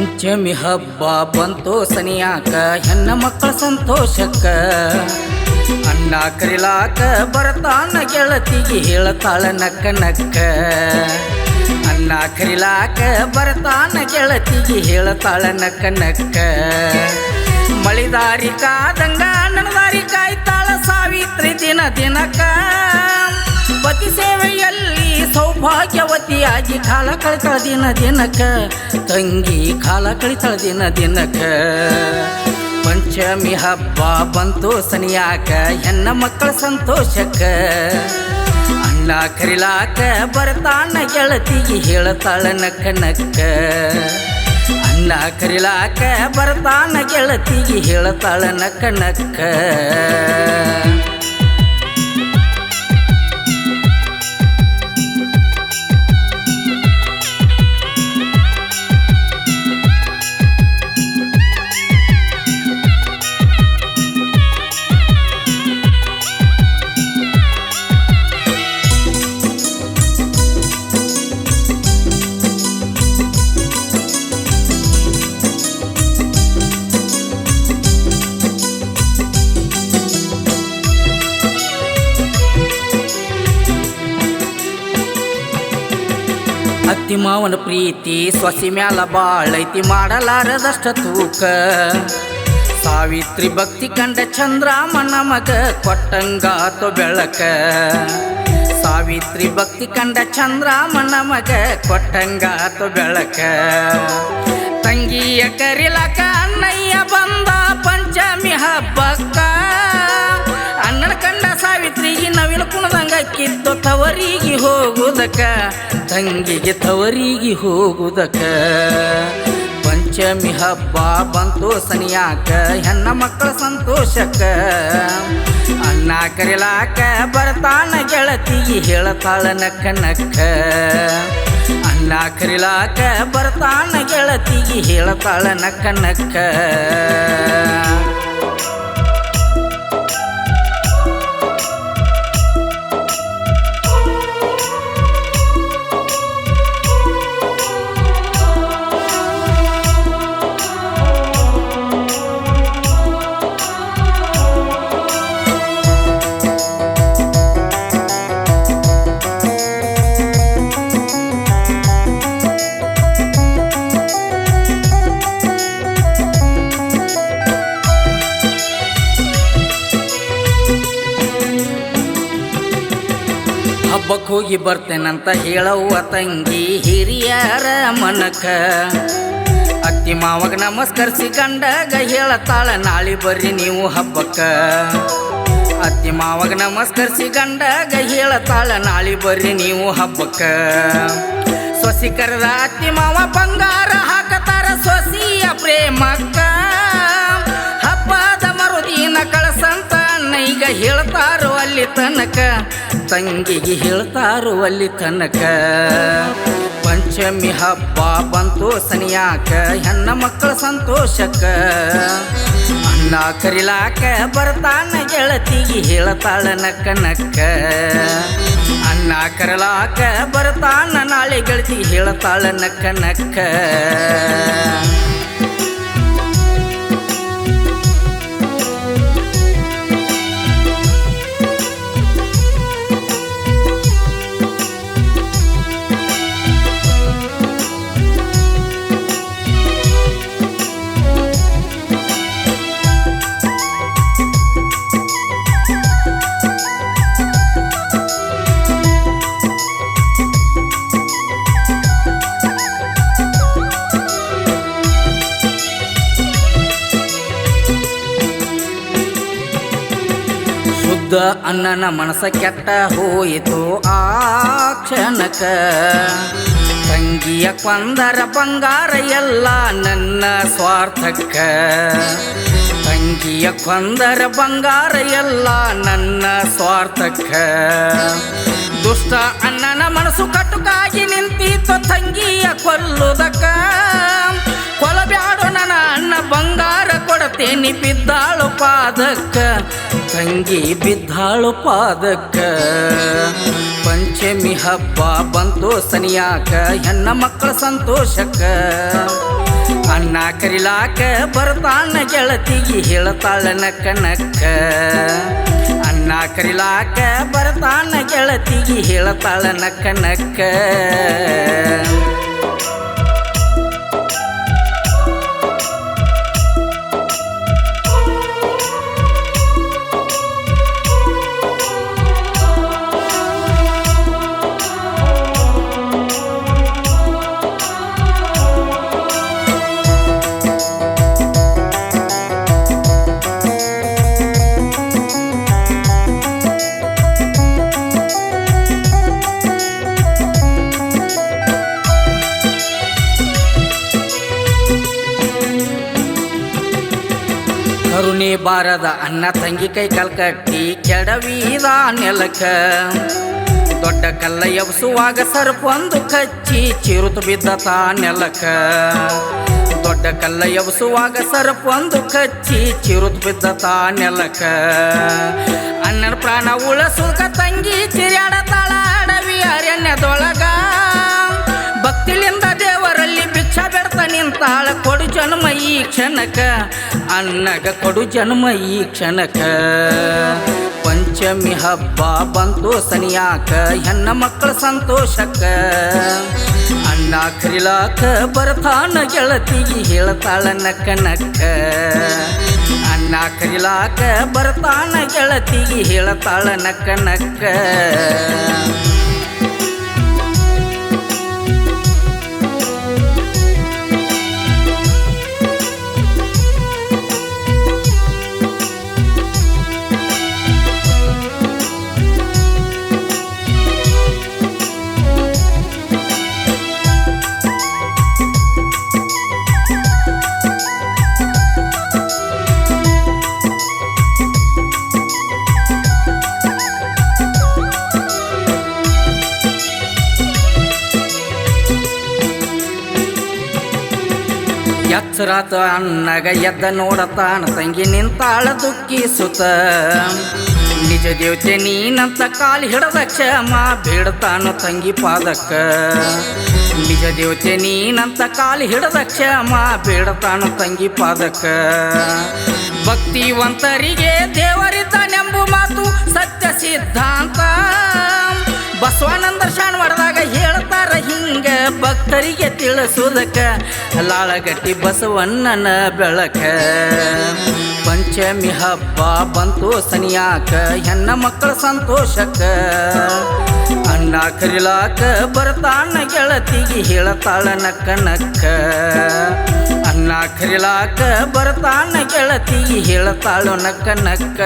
ಪಂಚಮಿ ಹಬ್ಬ ಬಂತು ಸನಿಯಾಕ ಹೆಣ್ಣ ಮಕ್ಕಳ ಸಂತೋಷಕ್ಕ ಅಣ್ಣ ಕರಿಲಾಕ ಬರ್ತಾನ ಗೆಳತಿಗೆ ಹೇಳ್ತಾಳ ನಕ್ಕ ನಕ್ಕ ಅಣ್ಣ ಕರಿಲಾಕ ಬರ್ತಾನ ಗೆಳತಿಗೆ ಹೇಳ್ತಾಳ ನಕ್ಕ ನಕ್ಕ ಮಳಿದಾರಿ ಕಾದಂಗ ನನ್ನ ದಾರಿ ಕಾಯ್ತಾಳ ಸಾವಿತ್ರಿ ದಿನ ದಿನಕ್ಕ ಪತಿ ಸೇವೆಯಲ್ಲಿ ಸೌಭಾಗ್ಯವತಿಯಾಗಿ ಕಾಲ ಕಳಿತಾಳ ದಿನ ದಿನಕ್ಕ ತಂಗಿ ಕಾಲ ಕಳಿತಾಳ ದಿನ ದಿನಕ್ಕ ಪಂಚಮಿ ಹಬ್ಬ ಬಂತು ಸನಿಯಾಕ ಹೆಣ್ಣ ಮಕ್ಕಳ ಸಂತೋಷಕ್ಕ ಅಣ್ಣ ಕರಿಲಾಕ ಬರ್ತಾನ ಗೆಳತಿಗೆ ಹೇಳ್ತಾಳ ನಕ್ಕ ನಕ್ಕ ಅಣ್ಣ ಕರಿಲಾಕ ಬರ್ತಾನ ಗೆಳತಿಗೆ ಹೇಳ್ತಾಳ ನಕ್ಕ ನಕ್ಕ ಅತ್ತಿ ಮಾವನ ಪ್ರೀತಿ ಸೊಸಿ ಮ್ಯಾಲ ಬಾಳೈತಿ ಮಾಡಲಾರದಷ್ಟ ತೂಕ ಸಾವಿತ್ರಿ ಭಕ್ತಿ ಕಂಡ ಚಂದ್ರಾಮನ ಮಗ ಕೊಟ್ಟಂಗಾತು ಬೆಳಕ ಸಾವಿತ್ರಿ ಭಕ್ತಿ ಕಂಡ ಚಂದ್ರಾಮನ ಮಗ ಕೊಟ್ಟಂಗಾತು ಬೆಳಕ ತಂಗಿಯ ಕರಿಲಕ ಅಣ್ಣಯ್ಯ ಬಂದ ಪಂಚಮಿ ಹಬ್ಬಕ್ಕ ಅಣ್ಣನ ಕಂಡ ಸಾವಿತ್ರಿಗೆ ನವಿಲು ಕುಣದಂಗ ಕಿತ್ತು ತವರಿಗೆ ಹೋಗುದಕ್ಕ ತಂಗಿಗೆ ತವರಿಗೆ ಹೋಗುದಕ್ಕ ಪಂಚಮಿ ಹಬ್ಬ ಬಂತು ಸನಿಯಾಕ ಹೆಣ್ಣ ಮಕ್ಕಳ ಸಂತೋಷಕ್ಕ ಅಣ್ಣ ಕರಿಲಾಕ ಬರ್ತಾನ ಗೆಳತಿಗೆ ಹೇಳ್ತಾಳ ನಕ್ಕ ನಕ್ಕ ಅಣ್ಣ ಕರಿಲಾಕ ಬರ್ತಾನ ಗೆಳತಿಗೆ ಹೇಳ್ತಾಳ ನಕ್ಕ ನಕ್ಕ ಹಬ್ಬಕ್ಕೆ ಹೋಗಿ ಬರ್ತೇನಂತ ಹೇಳವ್ವ ತಂಗಿ ಹಿರಿಯರ ಮನಕ ಅತ್ತಿ ಮಾವಾಗ ನಮಸ್ಕರಿಸಿ ಗಂಡಗ ಹೇಳತಾಳ ನಾಳೆ ಬರ್ರಿ ನೀವು ಹಬ್ಬಕ್ಕ ಅತ್ತಿ ಮಾವಾಗ ನಮಸ್ಕರಿಸಿ ಗಂಡಗ ಹೇಳತಾಳ ನಾಳೆ ಬರ್ರಿ ನೀವು ಹಬ್ಬಕ್ಕ ಸೊಸಿ ಕರೆದ ಅತ್ತಿ ಮಾವ ಬಂಗಾರ ಹಾಕತಾರ ಸೊಸಿಯ ಪ್ರೇಮಕ್ಕ ಹಬ್ಬದ ಮರುದಿನ ಕಳಸಂತ ಅಣ್ಣಯ್ಯಗ ಹೇಳ್ತಾರೋ ಅಲ್ಲಿ ತನಕ ತಂಗಿಗೆ ಹೇಳ್ತಾರೋ ಅಲ್ಲಿ ತನಕ ಪಂಚಮಿ ಹಬ್ಬ ಬಂತು ಸನಿಯಾಕ ಹೆಣ್ಣ ಮಕ್ಕಳ ಸಂತೋಷಕ್ಕ ಅಣ್ಣ ಕರಿಲಾಕ ಬರ್ತಾನ ಗೆಳತಿಗೆ ಹೇಳ್ತಾಳ ನಕ್ಕ ನಕ್ಕ ಅಣ್ಣ ಕರಿಲಾಕ ಬರ್ತಾನ ನಾಳೆ ಗೆಳತಿಗೆ ಹೇಳ್ತಾಳ ನಕ್ಕ ನಕ್ಕ ಅಣ್ಣನ ಮನಸ ಕೆಟ್ಟ ಹೋಯಿತು ಆ ಕ್ಷಣಕ ತಂಗಿಯ ಕೊಂದರ ಬಂಗಾರ ಎಲ್ಲ ನನ್ನ ಸ್ವಾರ್ಥಕ್ಕ ತಂಗಿಯ ಕೊಂದರ ಬಂಗಾರ ಎಲ್ಲ ನನ್ನ ಸ್ವಾರ್ಥಕ್ಕ ದುಷ್ಟ ಅಣ್ಣನ ಮನಸ್ಸು ಕಟುಕಾಗಿ ನಿಂತಿತ್ತು ತಂಗಿಯ ಕೊಲ್ಲುದಕ್ಕ ಕೊಲಬ್ಯಾಡೋ ನನ್ನ ಅಣ್ಣ ಬಂಗಾರ ಕೊಡತೇನಿ ಬಿದ್ದಾಳು ಪಾದಕ್ಕ ತಂಗಿ ಬಿದ್ದಾಳು ಪಾದಕ್ಕ ಪಂಚಮಿ ಹಬ್ಬ ಬಂತು ಸನಿಯಾಕ ಹೆಣ್ಣ ಮಕ್ಕಳ ಸಂತೋಷಕ್ಕ ಅನ್ನ ಕರಿಲಾಕ ಬರ್ತಾನ ಗೆಳತಿಗೆ ಹೇಳ್ತಾಳ ನಕ್ಕ ನಕ್ಕ ಅನ್ನ ಕರಿಲಾಕ ಬರ್ತಾನ ಗೆಳತಿಗೆ ಹೇಳ್ತಾಳ ನಕ್ಕ ನಕ್ಕ ಕರುಣೆ ಬಾರದ ಅಣ್ಣ ತಂಗಿ ಕೈ ಕಲ್ಕಟ್ಟಿ ಕೆಡವಿದ ನೆಲಕ ದೊಡ್ಡ ಕಲ್ಲ ಎಬ್ಸುವಾಗ ಸರ್ಪೊಂದು ಕಚ್ಚಿ ಚಿರುತು ಬಿದ್ದ ತಾ ನೆಲಕ ದೊಡ್ಡ ಕಲ್ಲ ಎಬ್ಸುವಾಗ ಸರ್ಪೊಂದು ಕಚ್ಚಿ ಚಿರುತು ಬಿದ್ದ ತಾ ನೆಲಕ ಅಣ್ಣನ ಪ್ರಾಣ ಉಳಸುಕ ತಂಗಿ ಚಿರ್ಯಾಡತಾಳ ಅಡವಿ ಅರಣ್ಯದೊಳಗ ಭಕ್ತಿಲಿಂದ ದೇವರಲ್ಲಿ ಭಿಕ್ಷಾ ಬೇಡ್ತ ನಿಂತಾಳ ಕೊಡು ಜನ್ಮ ಈ ಕ್ಷಣಕ ಅಣ್ಣಗ ಕೊಡು ಜನ್ಮ ಈ ಕ್ಷಣಕ ಪಂಚಮಿ ಹಬ್ಬ ಬಂತು ಸನಿಯಾಕ ಹೆಣ್ಣ ಮಕ್ಕಳ ಸಂತೋಷಕ್ಕ ಅಣ್ಣ ಕರಿಲಾಕ ಬರ್ತಾನ ಗೆಳತಿಗೆ ಹೇಳ್ತಾಳ ನಕ್ಕ ನಕ್ಕ ಅಣ್ಣ ಕರಿಲಾಕ ಬರ್ತಾನ ಗೆಳತಿಗೆ ಹೇಳ್ತಾಳ ನಕ್ಕ ನಕ್ಕ ಎಚ್ಚರಾತ ಅಣ್ಣಗ ಎದ್ದ ನೋಡತಾನ ತಂಗಿ ನಿಂತಾಳ ದುಃಖಿ ಸುತ ನಿಜ ದೇವತೆ ನೀನಂತ ಕಾಲು ಹಿಡದ ಕ್ಷಮ ಬೇಡ್ತಾನು ತಂಗಿ ಪಾದಕ್ಕ ನಿಜ ದೇವತೆ ನೀನಂತ ಕಾಲು ಹಿಡದ ಕ್ಷಮ ಬೇಡ್ತಾನು ತಂಗಿ ಪಾದಕ್ಕ ಭಕ್ತಿವಂತರಿಗೆ ದೇವರಿದ್ದಾನೆಂಬು ಮಾತು ಸತ್ಯ ಸಿದ್ಧಾಂತ ಬಸವಾನಂದ ಶಾಣವಾಡದಾಗ ಹೇಳ್ತಾರ ಹಿಂಗ ಭಕ್ತರಿಗೆ ತಿಳಿಸುವುದಕ್ಕ ಲಾಳಗಟ್ಟಿ ಬಸವಣ್ಣನ ಬೆಳಕ ಪಂಚಮಿ ಹಬ್ಬ ಬಂತು ಸನಿಯಾಕ ಹೆಣ್ಣ ಮಕ್ಕಳ ಸಂತೋಷಕ್ಕ ಅಣ್ಣ ಕರಿಲಾಕ ಬರ್ತಾನ ಗೆಳತಿಗೆ ಹೇಳ್ತಾಳ ನಕ್ಕ ನಕ್ಕ ಅಣ್ಣ ಕರಿಲಾಕ ಬರ್ತಾನ ಗೆಳತಿಗೆ ಹೇಳ್ತಾಳು ನಕ್ಕ ನಕ್ಕ